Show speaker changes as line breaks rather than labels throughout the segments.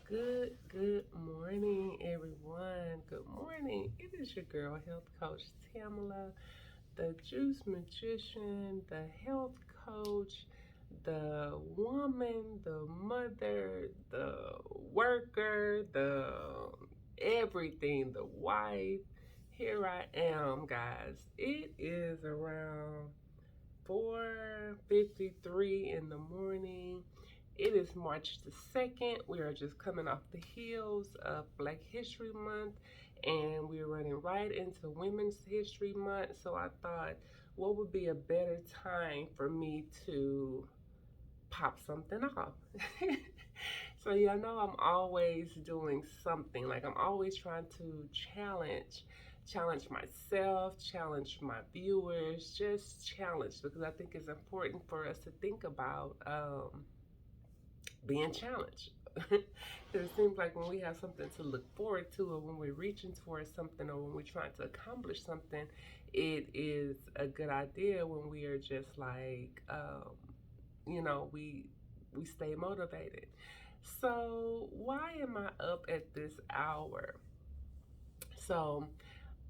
Good morning, everyone. Good morning. It is your girl, health coach Tamala, the juice magician, the health coach, the woman, the mother, the worker, the everything, the wife. Here I am, guys. It is around 4:53 in the morning. It is March the 2nd. We are just coming off the heels of Black History Month, and we're running right into Women's History Month. So I thought, what would be a better time for me to pop something off? So y'all know I'm always doing something. Like I'm always trying to challenge myself, challenge my viewers, just challenge, because I think it's important for us to think about being challenged. It seems like when we have something to look forward to, or when we're reaching towards something, or when we're trying to accomplish something, it is a good idea when we are just like, we stay motivated. So why am I up at this hour? So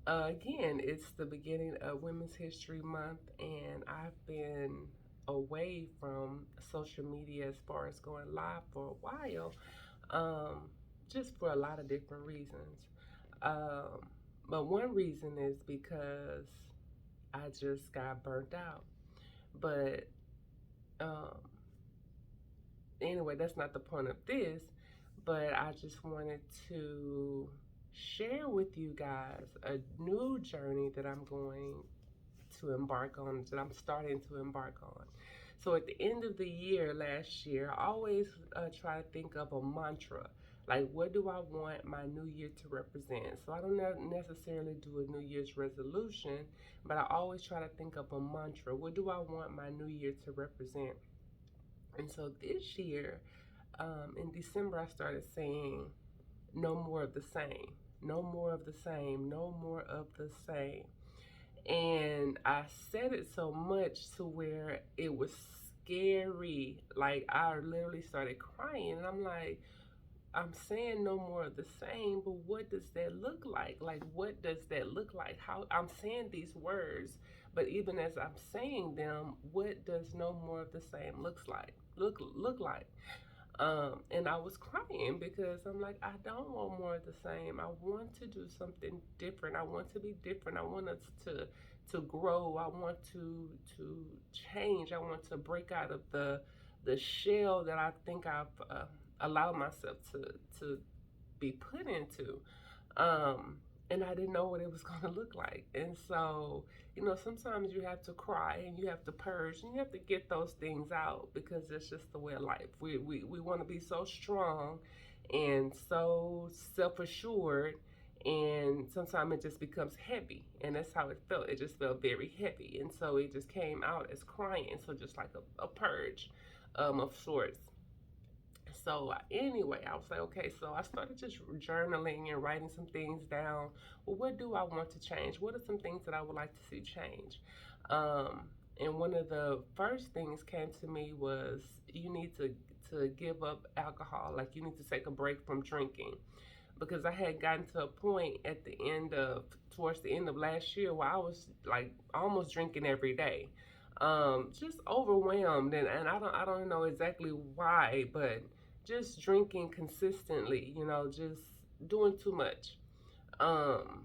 again, it's the beginning of Women's History Month, and I've been away from social media as far as going live for a while, just for a lot of different reasons. Um, but one reason is because I just got burnt out. But um, anyway, that's not the point of this. But I just wanted to share with you guys a new journey that I'm going to embark on, that I'm starting to embark on. So at the end of the year last year, I always try to think of a mantra. Like, what do I want my new year to represent? So I don't necessarily do a New Year's resolution, but I always try to think of a mantra. What do I want my new year to represent? And so this year, in December, I started saying, no more of the same, no more of the same, no more of the same. And I said it so much to where it was scary. Like, I literally started crying. And I'm like, I'm saying no more of the same, but what does that look like? Like, what does that look like? How I'm saying these words, but even as I'm saying them, what does no more of the same looks like? Look like? And I was crying because I'm like, I don't want more of the same. I want to do something different. I want to be different. I want us to grow. I want to change. I want to break out of the shell that I think I've allowed myself to be put into. Um, and I didn't know what it was going to look like. And so, sometimes you have to cry and you have to purge and you have to get those things out because it's just the way of life. We want to be so strong and so self assured. And sometimes it just becomes heavy. And that's how it felt. It just felt very heavy. And so it just came out as crying. So just like a purge of sorts. So anyway, I was like, okay, so I started just journaling and writing some things down. Well, what do I want to change? What are some things that I would like to see change? Um, and one of the first things came to me was you need to give up alcohol. Like you need to take a break from drinking because I had gotten to a point at the end of towards the end of last year where I was like almost drinking every day. Just overwhelmed and I don't know exactly why, but just drinking consistently, just doing too much. Um,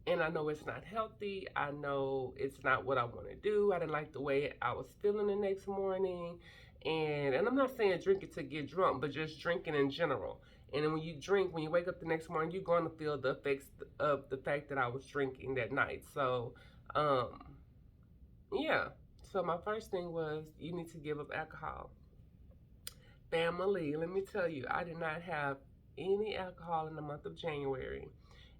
and I know it's not healthy. I know it's not what I want to do. I didn't like the way I was feeling the next morning. And I'm not saying drinking to get drunk, but just drinking in general. And then when you drink, when you wake up the next morning, you're going to feel the effects of the fact that I was drinking that night. So, um, yeah. So my first thing was you need to give up alcohol. Family, let me tell you, I did not have any alcohol in the month of January.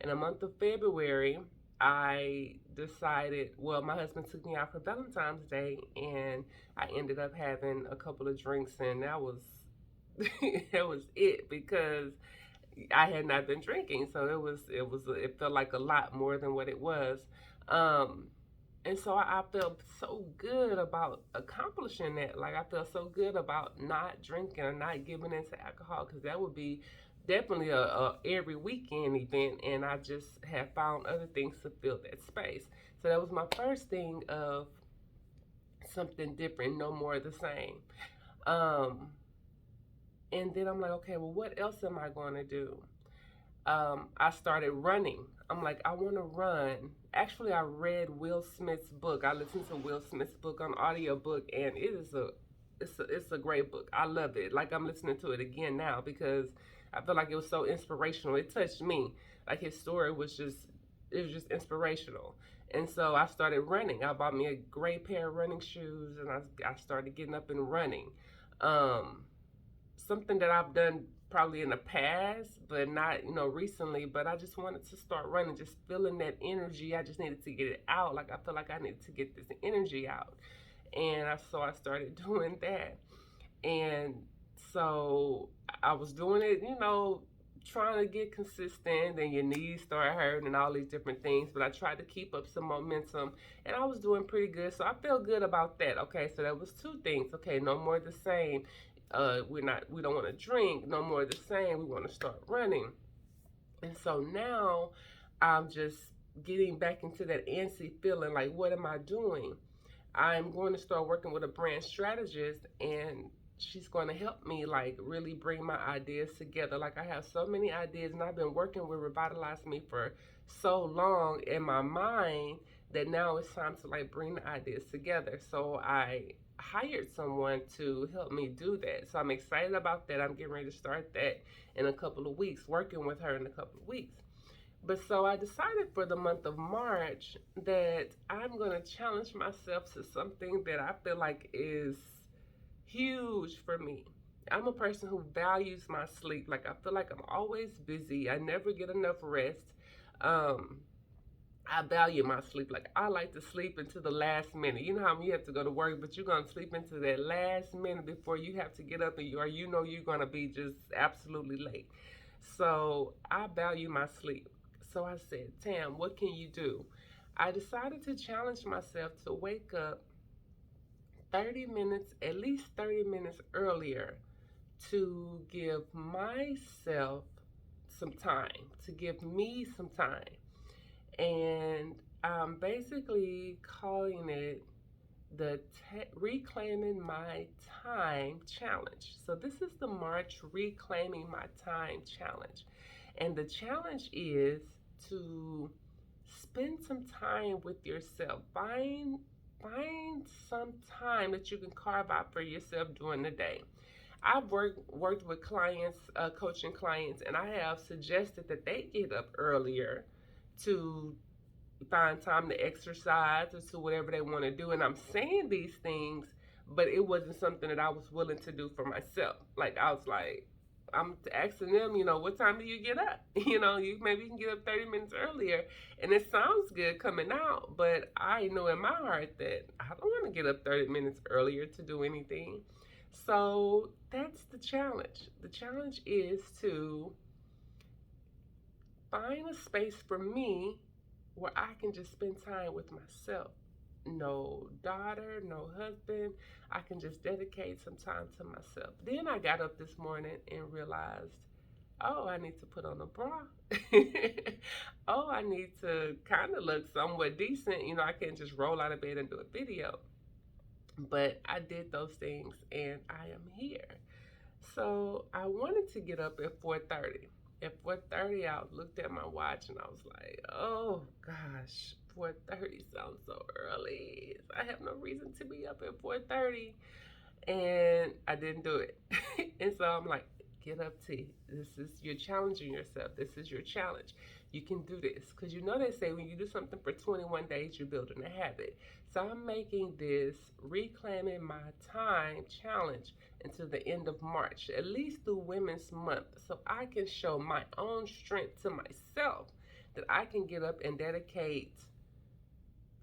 In the month of February, I decided, well, my husband took me out for Valentine's Day and I ended up having a couple of drinks and that was that was it because I had not been drinking. So it felt like a lot more than what it was. Um And so I felt so good about accomplishing that. Like I felt so good about not drinking or not giving into alcohol, because that would be definitely a every weekend event, and I just have found other things to fill that space. So that was my first thing of something different, no more of the same. Um, and then I'm like, okay, well, what else am I going to do? I started running. I'm like, I want to run. Actually, I read Will Smith's book. I listened to Will Smith's book on audiobook, and it's a great book. I love it. Like I'm listening to it again now because I feel like it was so inspirational. It touched me. Like his story was just it was just inspirational. And so I started running. I bought me a great pair of running shoes, and I started getting up and running. Um, Something that I've done probably in the past, but not, recently. But I just wanted to start running, just feeling that energy. I just needed to get it out. Like I feel like I needed to get this energy out. And so I started doing that. And so I was doing it, trying to get consistent, and your knees start hurting and all these different things. But I tried to keep up some momentum, and I was doing pretty good. So I felt good about that. Okay, so that was two things. Okay, no more the same. We don't want to drink. No more the same. We want to start running. And so now I'm just getting back into that antsy feeling. Like, what am I doing? I'm going to start working with a brand strategist, and she's going to help me like really bring my ideas together. Like I have so many ideas, and I've been working with Revitalize Me for so long in my mind that now it's time to like bring the ideas together. So I hired someone to help me do that. So I'm excited about that. I'm getting ready to start that in a couple of weeks, working with her in a couple of weeks. But so I decided for the month of March that I'm going to challenge myself to something that I feel like is huge for me. I'm a person who values my sleep. Like I feel like I'm always busy. I never get enough rest. Um, I value my sleep. Like I like to sleep into the last minute. You know how you have to go to work, but you're gonna sleep into that last minute before you have to get up, and you know you're gonna be just absolutely late. So I value my sleep. So I said, Tam, what can you do? I decided to challenge myself to wake up 30 minutes, at least 30 minutes earlier, to give myself some time, to give me some time. And I'm basically calling it the Reclaiming My Time Challenge. So this is the March Reclaiming My Time Challenge. And the challenge is to spend some time with yourself. Find some time that you can carve out for yourself during the day. I've worked with clients, coaching clients, and I have suggested that they get up earlier to find time to exercise or to whatever they want to do. And I'm saying these things, but it wasn't something that I was willing to do for myself. Like I was like, I'm asking them, what time do you get up? You maybe you can get up 30 minutes earlier. And it sounds good coming out, but I know in my heart that I don't want to get up 30 minutes earlier to do anything. So that's the challenge. The challenge is to find a space for me where I can just spend time with myself. No daughter, no husband. I can just dedicate some time to myself. Then I got up this morning and realized, oh, I need to put on a bra. Oh, I need to kind of look somewhat decent. I can't just roll out of bed and do a video. But I did those things and I am here. So I wanted to get up at 4:30. At 4:30, I looked at my watch and I was like, "Oh gosh, 4:30 sounds so early. I have no reason to be up at 4:30." And I didn't do it. And so I'm like, "Get up, T. You're challenging yourself. This is your challenge. You can do this." Because they say when you do something for 21 days, you're building a habit. So I'm making this Reclaiming My Time challenge until the end of March, at least through Women's Month, so I can show my own strength to myself, that I can get up and dedicate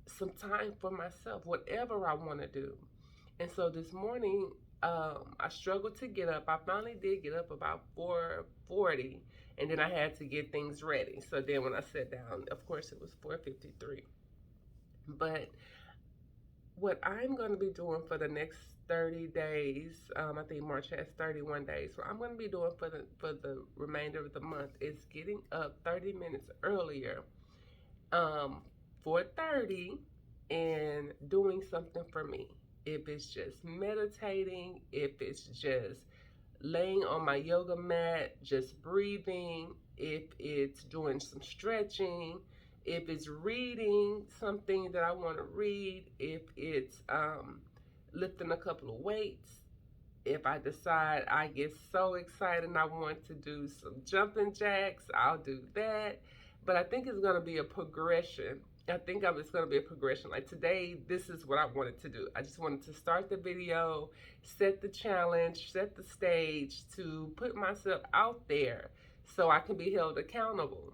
some time for myself, whatever I want to do. And so this morning, I struggled to get up. I finally did get up about 4:40, and then I had to get things ready. So then when I sat down, of course, it was 4:53. But what I'm going to be doing for the next 30 days, I think March has 31 days. What I'm going to be doing for the remainder of the month is getting up 30 minutes earlier, um, 4:30, and doing something for me. If it's just meditating, if it's just laying on my yoga mat, just breathing, if it's doing some stretching, if it's reading something that I want to read, if it's lifting a couple of weights, if I decide I get so excited and I want to do some jumping jacks, I'll do that. But I think it's going to be a progression. It's going to be a progression. Like today, this is what I wanted to do. I just wanted to start the video, set the challenge, set the stage to put myself out there so I can be held accountable.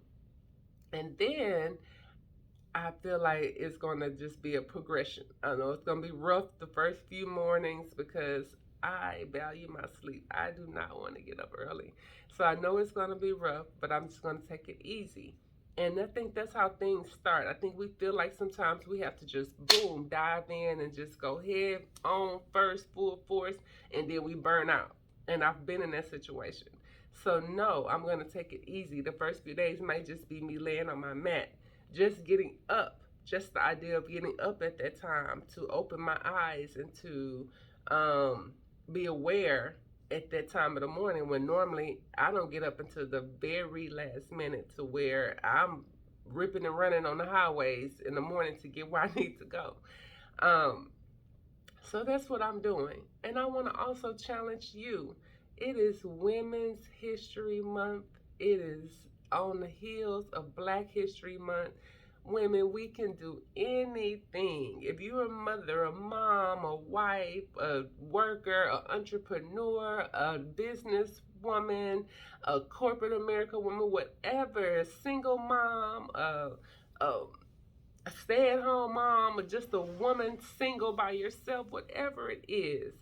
And then I feel like it's going to just be a progression. I know it's going to be rough the first few mornings because I value my sleep. I do not want to get up early. So I know it's going to be rough, but I'm just going to take it easy. And I think that's how things start. I think we feel like sometimes we have to just boom, dive in and just go head on first, full force, and then we burn out. And I've been in that situation. So no, I'm going to take it easy. The first few days might just be me laying on my mat, just getting up, just the idea of getting up at that time to open my eyes and to be aware at that time of the morning when normally I don't get up until the very last minute to where I'm ripping and running on the highways in the morning to get where I need to go. Um, so that's what I'm doing. And I want to also challenge you. It is Women's History Month. It is on the heels of Black History Month. Women, we can do anything. If you're a mother, a mom, a wife, a worker, an entrepreneur, a businesswoman, a corporate America woman, whatever, a single mom, a stay-at-home mom, or just a woman single by yourself, whatever it is,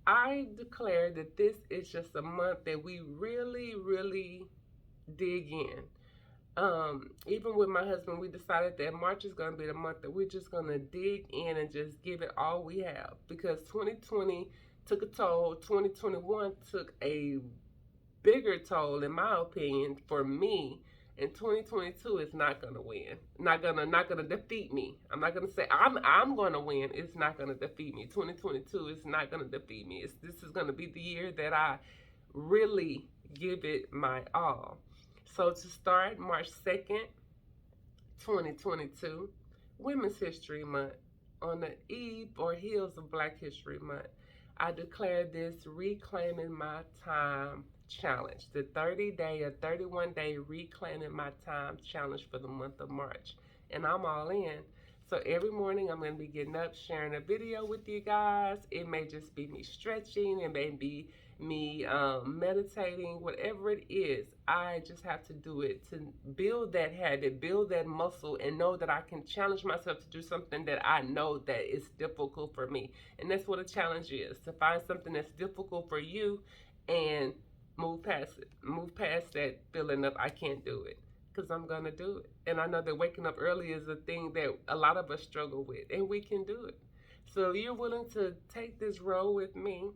I declare that this is just a month that we really, really dig in. Even with my husband, we decided that March is going to be the month that we're just going to dig in and just give it all we have, because 2020 took a toll. 2021 took a bigger toll, in my opinion, for me. And 2022 is not gonna win. Not gonna defeat me. I'm not gonna say I'm gonna win. It's not gonna defeat me. 2022 is not gonna defeat me. This is gonna be the year that I really give it my all. So to start March 2nd, 2022, Women's History Month, on the eve or heels of Black History Month, I declare this Reclaiming My Time challenge, the 30-day or 31-day Reclaiming My Time challenge for the month of March. And I'm all in. So every morning I'm going to be getting up, sharing a video with you guys. It may just be me stretching, it may be me meditating, whatever it is. I just have to do it to build that habit, build that muscle, and know that I can challenge myself to do something that I know that is difficult for me. And that's what a challenge is, to find something that's difficult for you and move past it. Move past that feeling of I can't do it, because I'm going to do it. And I know that waking up early is a thing that a lot of us struggle with, and we can do it. So if you're willing to take this role with me,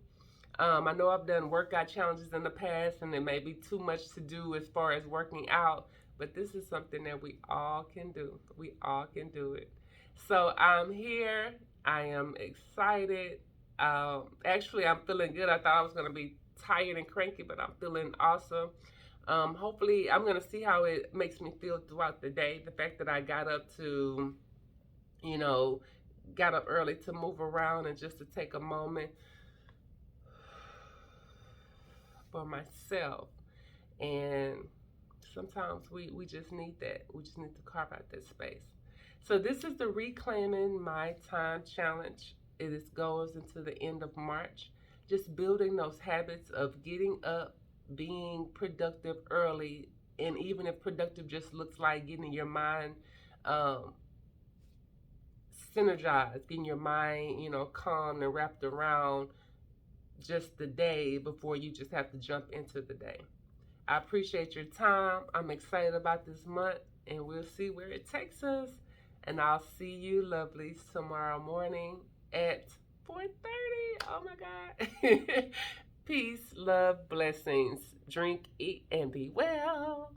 I know I've done workout challenges in the past, and it may be too much to do as far as working out, but this is something that we all can do. We all can do it. So I'm here. I am excited. Actually, I'm feeling good. I thought I was going to be tired and cranky, but I'm feeling awesome. Hopefully, I'm going to see how it makes me feel throughout the day. The fact that I got up to, you know, got up early to move around and just to take a moment for myself. And sometimes we just need that. We just need to carve out that space. So this is the Reclaiming My Time challenge. It goes into the end of March. Just building those habits of getting up, being productive early, and even if productive just looks like getting your mind um, synergized, getting your mind, calm and wrapped around just the day before you just have to jump into the day. I appreciate your time. I'm excited about this month, and we'll see where it takes us. And I'll see you lovelies tomorrow morning at 4:30. Oh my God. Peace, love, blessings. Drink, eat, and be well.